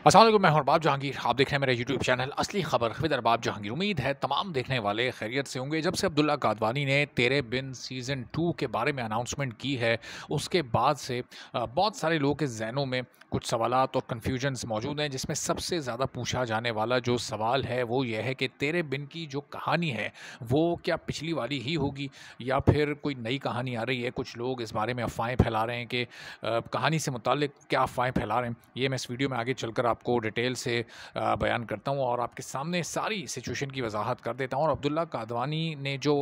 अस्सलाम वालेकुम, मैं हूं अरबाब जहांगीर। आप देख रहे हैं मेरा यूट्यूब चैनल असली खबर विद अरबाब जहांगीर। उम्मीद है तमाम देखने वाले खैरियत से होंगे। जब से अब्दुल्ला कादवानी ने तेरे बिन सीज़न 2 के बारे में अनाउंसमेंट की है, उसके बाद से बहुत सारे लोगों के ज़हनों में कुछ सवालात और कन्फ्यूजन्स मौजूद हैं, जिसमें सबसे ज़्यादा पूछा जाने वाला जो सवाल है वो यह है कि तेरे बिन की जो कहानी है वो क्या पिछली वाली ही होगी या फिर कोई नई कहानी आ रही है। कुछ लोग इस बारे में अफवाहें फैला रहे हैं कि कहानी से मुताल्लिक क्या अफवाहें फैला रहे हैं। ये मैं इस वीडियो में आगे चलकर आपको डिटेल से बयान करता हूँ और आपके सामने सारी सिचुएशन की वजाहत कर देता हूँ। और अब्दुल्ला कादवानी ने जो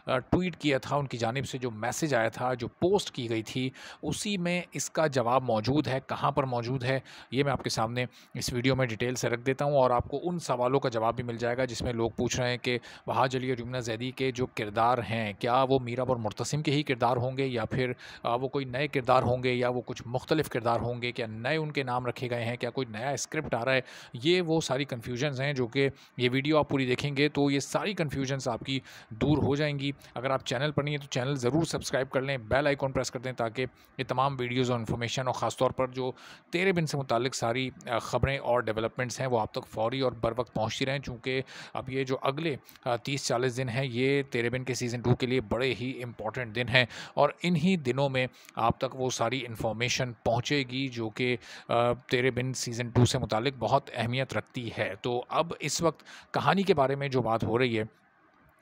ट्वीट किया था, उनकी जानिब से जो मैसेज आया था, जो पोस्ट की गई थी, उसी में इसका जवाब मौजूद है। कहाँ पर मौजूद है ये मैं आपके सामने इस वीडियो में डिटेल से रख देता हूँ और आपको उन सवालों का जवाब भी मिल जाएगा जिसमें लोग पूछ रहे हैं कि वहाज अली और यमुना जैदी के जो किरदार हैं, क्या वो मीरब और मुर्तसिम के ही किरदार होंगे या फिर वो कोई नए किरदार होंगे या वो कुछ मुख्तलिफ किरदार होंगे, क्या नए उनके नाम रखे गए हैं, क्या कोई नया स्क्रिप्ट आ रहा है। ये वो सारी कन्फ्यूजन्स हैं जो कि ये वीडियो आप पूरी देखेंगे तो ये सारी कन्फ्यूजन्स आपकी दूर हो जाएंगी। अगर आप चैनल पर नहीं है तो चैनल ज़रूर सब्सक्राइब कर लें, बेल आइकॉन प्रेस कर दें ताकि ये तमाम वीडियोज़ और इन्फॉर्मेशन और ख़ासतौर पर जो तेरे बिन से मुतालिक सारी ख़बरें और डेवलपमेंट्स हैं वो आप तक फ़ौरी और बर वक्त पहुँचती रहें। चूँकि अब ये जो अगले 30-40 दिन हैं ये तेरे बिन के सीज़न 2 के लिए बड़े ही इंपॉर्टेंट दिन हैं और इन्हीं दिनों में आप तक वो सारी इन्फॉर्मेशन पहुँचेगी जो कि तेरे बिन सीज़न 2 से मुतालिक बहुत अहमियत रखती है। तो अब इस वक्त कहानी के बारे में जो बात हो रही है,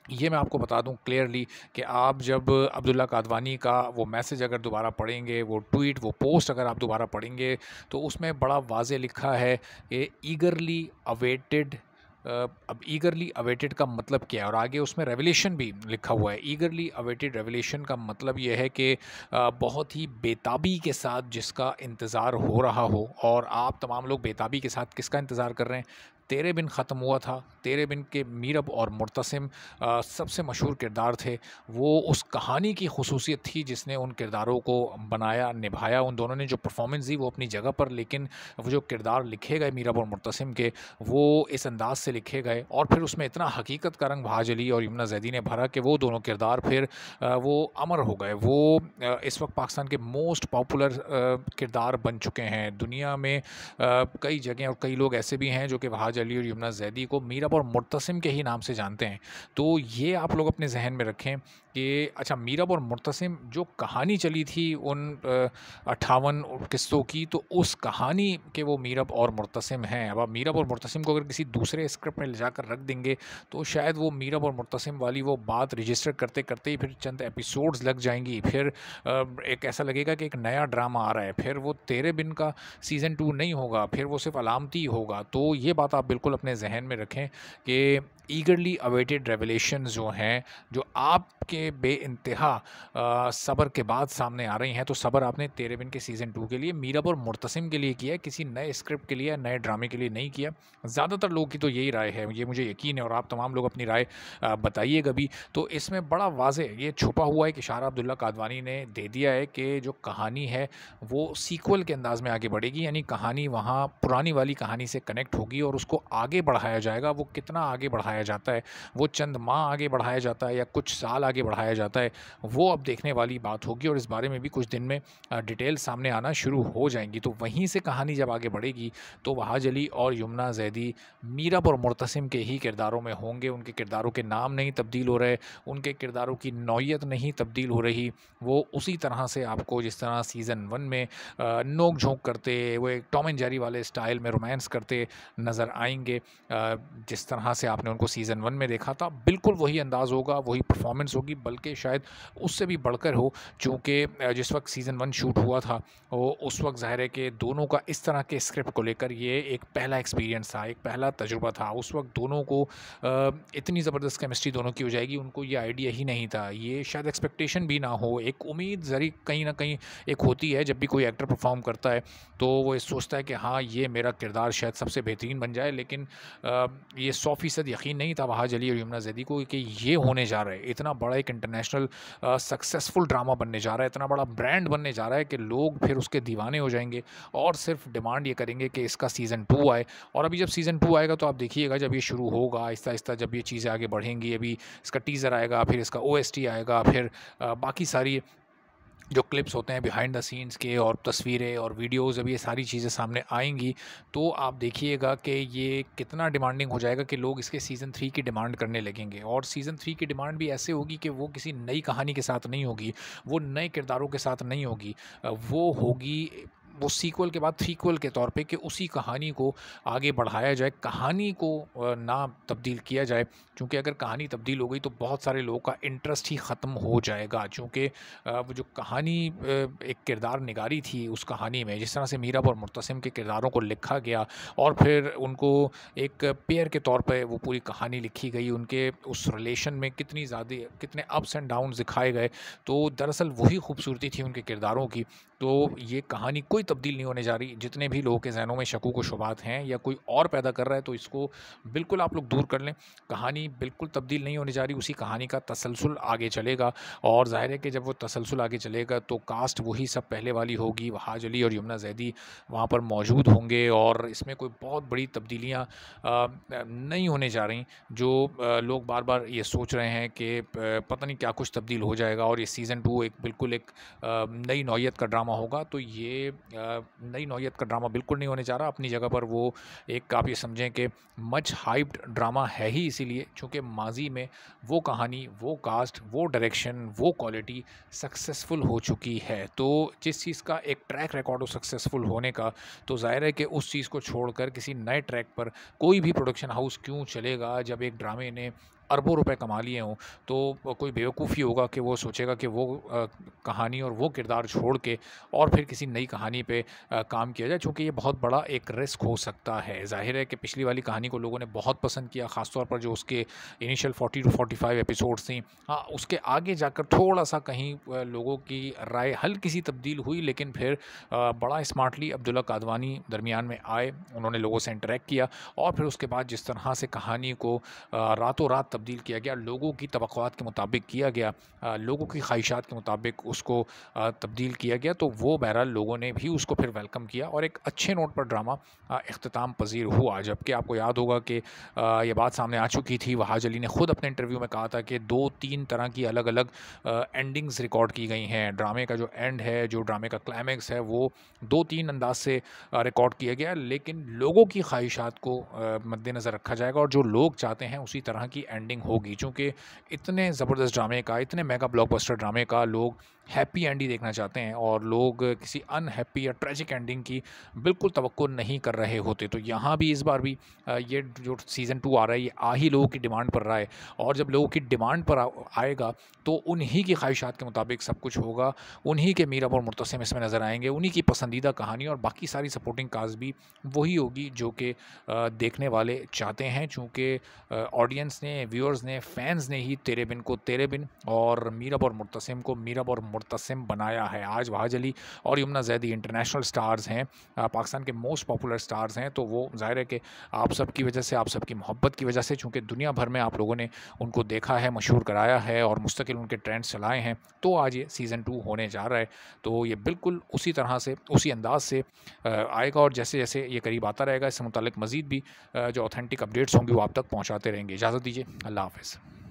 ये मैं आपको बता दूं क्लियरली कि आप जब अब्दुल्ला कादवानी का वो मैसेज अगर दोबारा पढ़ेंगे, वो ट्वीट, वो पोस्ट अगर आप दोबारा पढ़ेंगे तो उसमें बड़ा वाज़े लिखा है कि ईगरली अवेटेड। अब ईगरली अवेटेड का मतलब क्या है और आगे उसमें रेवलेशन भी लिखा हुआ है। ईगरली अवेटेड रेवलेशन का मतलब ये है कि बहुत ही बेताबी के साथ जिसका इंतज़ार हो रहा हो। और आप तमाम लोग बेताबी के साथ किसका इंतज़ार कर रहे हैं? तेरे बिन ख़त्म हुआ था। तेरे बिन के मीरब और मुर्तसिम सबसे मशहूर किरदार थे। वो उस कहानी की ख़ुसूसियत थी जिसने उन किरदारों को बनाया, निभाया। उन दोनों ने जो परफॉर्मेंस दी वो अपनी जगह पर, लेकिन वो जो किरदार लिखे गए मीरब और मुर्तसिम के, वो इस अंदाज से लिखे गए और फिर उसमें इतना हकीकत का रंग वहाज अली और यमुना जैदी ने भरा कि वो दोनों किरदार फिर वो अमर हो गए। वो इस वक्त पाकिस्तान के मोस्ट पॉपुलर किरदार बन चुके हैं दुनिया में। कई जगह और कई लोग ऐसे भी हैं जो कि वहाज अली और यमुना जैदी को मीरब और मुर्तसिम के ही नाम से जानते हैं। तो ये आप लोग अपने जहन में रखें कि अच्छा, मीरब और मुर्तसिम जो कहानी चली थी उन 58 किस्सों की, तो उस कहानी के वो मीरब और मुर्तसिम हैं। अब आप मीरब और मुर्तसिम को अगर किसी दूसरे स्क्रिप्ट में ले जाकर रख देंगे तो शायद वो मीरब और मुर्तसिम वाली वो बात रजिस्टर करते करते ही फिर चंद एपिसोड्स लग जाएंगी। फिर एक ऐसा लगेगा कि एक नया ड्रामा आ रहा है। फिर वो तेरे बिन का सीज़न 2 नहीं होगा, फिर वो सिर्फ अलामती होगा। तो ये बात आप बिल्कुल अपने जहन में रखें कि ईगरली अवेटेड रेवलेशन जो हैं, जो आपके बेइंतहा सब्र के बाद सामने आ रही हैं, तो सब्र आपने तेरे बिन के सीज़न 2 के लिए मीरब और मुर्तसिम के लिए किया है, किसी नए स्क्रिप्ट के लिए, नए ड्रामे के लिए नहीं किया। ज़्यादातर लोगों की तो यही राय है, ये मुझे यकीन है और आप तमाम लोग अपनी राय बताइएगा भी। तो इसमें बड़ा वाज़े ये छुपा हुआ है कि इशारा अब्दुल्ला कादवानी ने दे दिया है कि जो कहानी है वो सीक्वल के अंदाज़ में आगे बढ़ेगी, यानी कहानी वहाँ पुरानी वाली कहानी से कनेक्ट होगी और उसको आगे बढ़ाया जाएगा। वो कितना आगे बढ़ाया जाता है, वो चंद माह आगे बढ़ाया जाता है या कुछ साल आगे बढ़ाया जाता है, वो अब देखने वाली बात होगी और इस बारे में भी कुछ दिन में डिटेल सामने आना शुरू हो जाएंगी। तो वहीं से कहानी जब आगे बढ़ेगी तो वहाज अली और यमुना जैदी मीरब और मुर्तसिम के ही किरदारों में होंगे। उनके किरदारों के नाम नहीं तब्दील हो रहे, उनके किरदारों की नौयत नहीं तब्दील हो रही। वो उसी तरह से आपको जिस तरह सीज़न 1 में नोक झोंक करते, वो एक टॉम एंड जेरी वाले स्टाइल में रोमांस करते नज़र आएंगे। जिस तरह से आपने उनको सीज़न 1 में देखा था, बिल्कुल वही अंदाज़ होगा, वही परफॉर्मेंस होगी, बल्कि शायद उससे भी बढ़कर हो। चूँकि जिस वक्त सीज़न 1 शूट हुआ था वो उस वक्त ज़ाहिर है कि दोनों का इस तरह के स्क्रिप्ट को लेकर ये एक पहला एक्सपीरियंस था, एक पहला तजुर्बा था। उस वक्त दोनों को इतनी ज़बरदस्त केमिस्ट्री दोनों की हो जाएगी, उनको ये आइडिया ही नहीं था। ये शायद एक्सपेक्टेशन भी ना हो, एक उम्मीद ज़री कहीं ना कहीं एक होती है जब भी कोई एक्टर परफॉर्म करता है तो वो सोचता है कि हाँ, ये मेरा किरदार शायद सबसे बेहतरीन बन जाए। लेकिन ये 100% यकीन नहीं था वहाज अली और यमुना जैदी को कि ये होने जा रहा है। इतना बड़ा एक इंटरनेशनल सक्सेसफुल ड्रामा बनने जा रहा है, इतना बड़ा ब्रांड बनने जा रहा है कि लोग फिर उसके दीवाने हो जाएंगे और सिर्फ डिमांड ये करेंगे कि इसका सीज़न 2 आए। और अभी जब सीज़न 2 आएगा तो आप देखिएगा, जब ये शुरू होगा आहिस्ता आहिस्ता, जब ये चीज़ें आगे बढ़ेंगी, अभी इसका टीज़र आएगा, फिर इसका OST आएगा, फिर बाकी सारी जो क्लिप्स होते हैं बिहाइंड द सीन्स के और तस्वीरें और वीडियोज़, जब ये सारी चीज़ें सामने आएँगी, तो आप देखिएगा कि ये कितना डिमांडिंग हो जाएगा कि लोग इसके सीज़न 3 की डिमांड करने लगेंगे। और सीज़न 3 की डिमांड भी ऐसे होगी कि वो किसी नई कहानी के साथ नहीं होगी, वो नए किरदारों के साथ नहीं होगी। वो होगी, वो सीक्वल के बाद थ्रीक्वल के तौर पे, कि उसी कहानी को आगे बढ़ाया जाए, कहानी को ना तब्दील किया जाए। क्योंकि अगर कहानी तब्दील हो गई तो बहुत सारे लोगों का इंटरेस्ट ही ख़त्म हो जाएगा। चूँकि वो जो कहानी एक किरदार निगारी थी उस कहानी में, जिस तरह से मीरब और मुर्तसिम के किरदारों को लिखा गया और फिर उनको एक पेयर के तौर पे वो पूरी कहानी लिखी गई, उनके उस रिलेशन में कितनी ज़्यादा, कितने अप्स एंड डाउन्स दिखाए गए, तो दरअसल वही खूबसूरती थी उनके किरदारों की। तो ये कहानी कोई तब्दील नहीं होने जा रही। जितने भी लोगों के ज़हनों में शकूक व शुबहात हैं या कोई और पैदा कर रहा है, तो इसको बिल्कुल आप लोग दूर कर लें। कहानी बिल्कुल तब्दील नहीं होने जा रही, उसी कहानी का तसलसल आगे चलेगा। और ज़ाहिर है कि जब वो तसलसल आगे चलेगा तो कास्ट वही सब पहले वाली होगी, वहाज अली और यमुना ज़ैदी वहाँ पर मौजूद होंगे, और इसमें कोई बहुत बड़ी तब्दीलियाँ नहीं होने जा रही। जो लोग बार बार ये सोच रहे हैं कि पता नहीं क्या कुछ तब्दील हो जाएगा और ये सीज़न 2 एक बिल्कुल एक नई नौइयत का ड्रामा होगा, तो ये नई नौइयत का ड्रामा बिल्कुल नहीं होने जा रहा। अपनी जगह पर वो एक, आप ये समझें कि मच हाइप्ड ड्रामा है ही इसीलिए चूँकि माजी में वो कहानी, वो कास्ट, वो डायरेक्शन, वो क्वालिटी सक्सेसफुल हो चुकी है। तो जिस चीज़ का एक ट्रैक रिकॉर्ड हो सक्सेसफुल होने का, तो ज़ाहिर है कि उस चीज़ को छोड़कर किसी नए ट्रैक पर कोई भी प्रोडक्शन हाउस क्यों चलेगा। जब एक ड्रामे ने अरबों रुपए कमा लिए हों, तो कोई बेवकूफ़ी होगा कि वो सोचेगा कि वो कहानी और वो किरदार छोड़ के और फिर किसी नई कहानी पे काम किया जाए, चूँकि ये बहुत बड़ा एक रिस्क हो सकता है। ज़ाहिर है कि पिछली वाली कहानी को लोगों ने बहुत पसंद किया, ख़ास तौर पर जो उसके इनिशियल 40 टू 45 एपिसोड्स थी। हाँ, उसके आगे जाकर थोड़ा-सा कहीं लोगों की राय हल्की सी तब्दील हुई, लेकिन फिर बड़ा स्मार्टली अब्दुल्ला कादवानी दरमियान में आए, उन्होंने लोगों से इंटरैक्ट किया और फिर उसके बाद जिस तरह से कहानी को रातों रात तब्दील किया गया, लोगों की तवक्कुआत के मुताबिक किया गया, लोगों की ख्वाहिशात के मुताबिक उसको तब्दील किया गया, तो वो बहरहाल लोगों ने भी उसको फिर वेलकम किया और एक अच्छे नोट पर ड्रामा इख्तिताम पज़ीर हुआ। जबकि आपको याद होगा कि ये बात सामने आ चुकी थी, वहाज अली ने ख़ुद अपने इंटरव्यू में कहा था कि 2-3 तरह की अलग-अलग एंडिंग्स रिकॉर्ड की गई हैं। ड्रामे का जो एंड है, जो ड्रामे का क्लाइमैक्स है, वो 2-3 अंदाज से रिकॉर्ड किया गया, लेकिन लोगों की ख्वाहिशात को मद्देनज़र रखा जाएगा और जो लोग चाहते हैं उसी तरह की एंडिंग होगी। चूँकि इतने ज़बरदस्त ड्रामे का, इतने मेगा ब्लॉकबस्टर ड्रामे का लोग हैप्पी एंड ही देखना चाहते हैं और लोग किसी अनहैप्पी या ट्रेजिक एंडिंग की बिल्कुल तवक्को नहीं कर रहे होते। तो यहाँ भी इस बार भी ये जो सीज़न 2 आ रहा है, ये आ ही लोगों की डिमांड पर रहा है, और जब लोगों की डिमांड पर आएगा तो उन्हीं की ख्वाहिशात के मुताबिक सब कुछ होगा। उन्हीं के मीरब और मुर्तसिम इसमें नज़र आएंगे, उन्हीं की पसंदीदा कहानी और बाकी सारी सपोर्टिंग कास्ट भी वही होगी जो कि देखने वाले चाहते हैं। चूँकि ऑडियंस ने, व्यूअर्स ने, फैंस ने ही तेरे बिन को तेरे बिन और मीरब और मुर्तसिम को मीरब और मुर्तसिम बनाया है। आज वहाज अली और यमुना ज़ैदी इंटरनेशनल स्टार्स हैं, पाकिस्तान के मोस्ट पॉपुलर स्टार्स हैं। तो वो ज़ाहिर है कि आप सब की वजह से, आप सबकी मोहब्बत की वजह से, चूँकि दुनिया भर में आप लोगों ने उनको देखा है, मशहूर कराया है और मुस्तकिल उनके ट्रेंड्स चलाए हैं, तो आज ये सीज़न 2 होने जा रहा है। तो ये बिल्कुल उसी तरह से, उसी अंदाज से आएगा और जैसे जैसे ये करीब आता रहेगा, इससे मुताल्लिक मज़ीद भी जो ऑथेंटिक अपडेट्स होंगी वो आप तक पहुँचाते रहेंगे। इजाज़त दीजिए, अल्लाह हाफ़िज़।